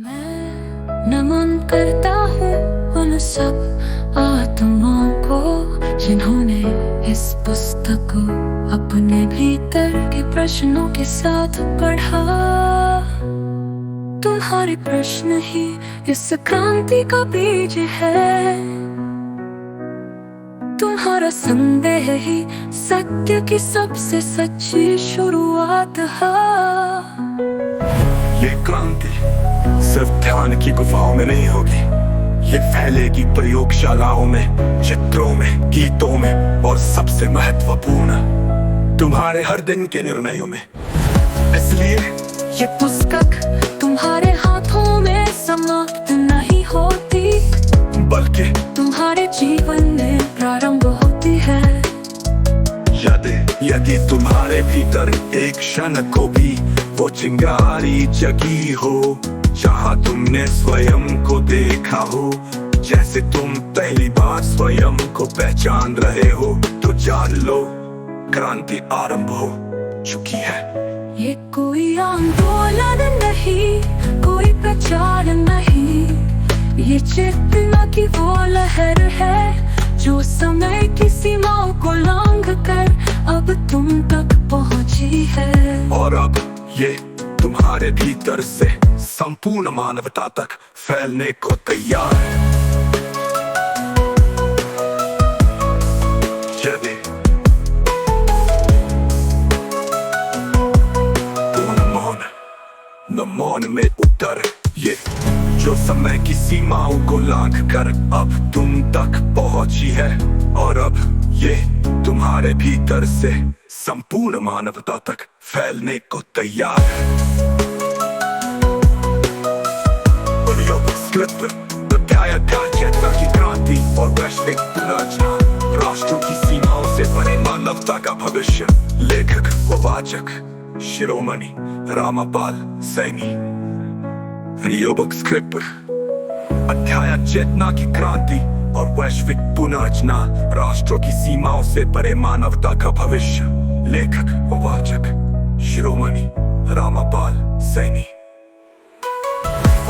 मैं नमन करता हूँ उन सब आत्माओं को जिन्होंने इस पुस्तक को अपने भीतर के प्रश्नों के साथ पढ़ा। तुम्हारे प्रश्न ही इस क्रांति का बीज है, तुम्हारा संदेह ही सत्य की सबसे सच्ची शुरुआत है। ये क्रांति सिर्फ ध्यान की गुफाओं में नहीं होगी, ये फैलेगी प्रयोगशालाओं में, चित्रों में, गीतों में और सबसे महत्वपूर्ण तुम्हारे हर दिन के निर्णयों में। इसलिए ये पुस्तक तुम्हारे हाथों में समाप्त नहीं होती, बल्कि तुम्हारे जीवन में प्रारंभ होती है। यदि तुम्हारे भीतर एक क्षण को भी वो चिंगारी जगी हो, जहाँ तुमने स्वयं को देखा हो जैसे तुम पहली बार स्वयं को पहचान रहे हो, तो जान लो क्रांति आरंभ हो चुकी है। ये कोई आंदोलन नहीं, कोई प्रचार नहीं, ये चेतना की वो लहर है जो समय की सीमाओं को लांघ कर अब तुम तक पहुंची है। और अब ये तुम्हारे भीतर से संपूर्ण मानवता तक फैलने को तैयार है। यदि तुम मौन में उतर, ये जो समय की सीमाओं को लांघ कर अब तुम तक पहुंची है, और अब ये तुम्हारे भीतर से संपूर्ण मानवता तक फैलने को तैयार है। चेतना की क्रांति और वैश्विक पुनर्रचना, राष्ट्रों की सीमाओं से परे मानवता का भविष्य। लेखक व वाचक शिरोमणि रामपाल सैनी। ऑडियोबुक स्क्रिप्ट अध्याय चेतना की क्रांति और वैश्विक पुनर्रचना, राष्ट्रों की सीमाओं से परे मानवता का भविष्य। लेखक व वाचक शिरोमणि रामपाल सैनी।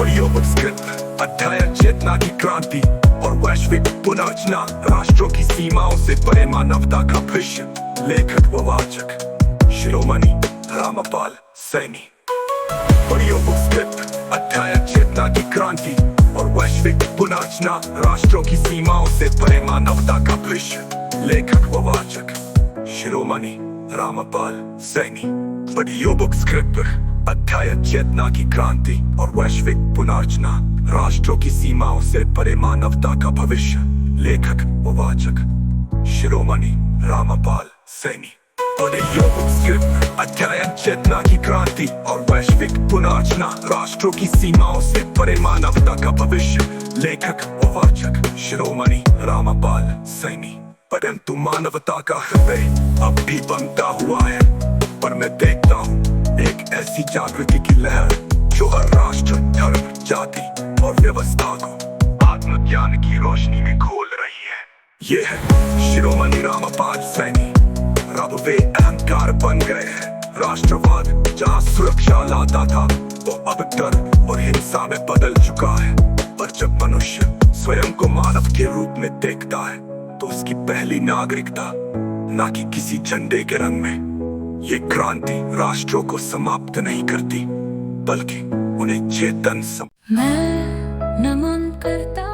ऑडियोबुक स्क्रिप्ट अध्याय चेतना की क्रांति और वैश्विक पुनर्रचना, राष्ट्रों की सीमाओं से परे मानवता का भविष्य। लेखक व वाचक शिरोमणि रामपाल सैनी। ऑडियोबुक स्क्रिप्ट अध्याय चेतना की क्रांति और वैश्विक पुनर्रचना, राष्ट्रों की सीमाओं से परे मानवता का भविष्य। लेखक व वाचक शिरोमणि रामपाल सैनी। ऑडियोबुक स्क्रिप्ट अध्याय चेतना की क्रांति और वैश्विक पुनर्रचना, राष्ट्रों की सीमाओं से परे मानवता का भविष्य। लेखक व वाचक शिरोमणि रामपाल सैनी। ऑडियोबुक स्क्रिप्ट अध्याय चेतना की क्रांति और वैश्विक पुनर्रचना, राष्ट्रों की सीमाओं से परे मानवता का भविष्य। लेखक व वाचक शिरोमणि रामपाल सैनी। परंतु मानवता का हृदय अब भी बनता हुआ है, पर मैं देखता हूँ एक ऐसी जागृति की लहर जो हर राष्ट्र, धर्म, जाति और व्यवस्था को आत्मज्ञान की रोशनी में खोल रही है। ये है शिरोमणि रामपाल सैनी। अब वे अहंकार बन गए हैं। राष्ट्रवाद जहाँ सुरक्षा लाता था, वो अब डर और हिंसा में बदल चुका है। पर जब मनुष्य स्वयं को मानव के रूप में देखता है, तो उसकी पहली नागरिकता न कि किसी झंडे के रंग में। ये क्रांति राष्ट्रों को समाप्त नहीं करती, बल्कि उन्हें चेतन मैं नमन करता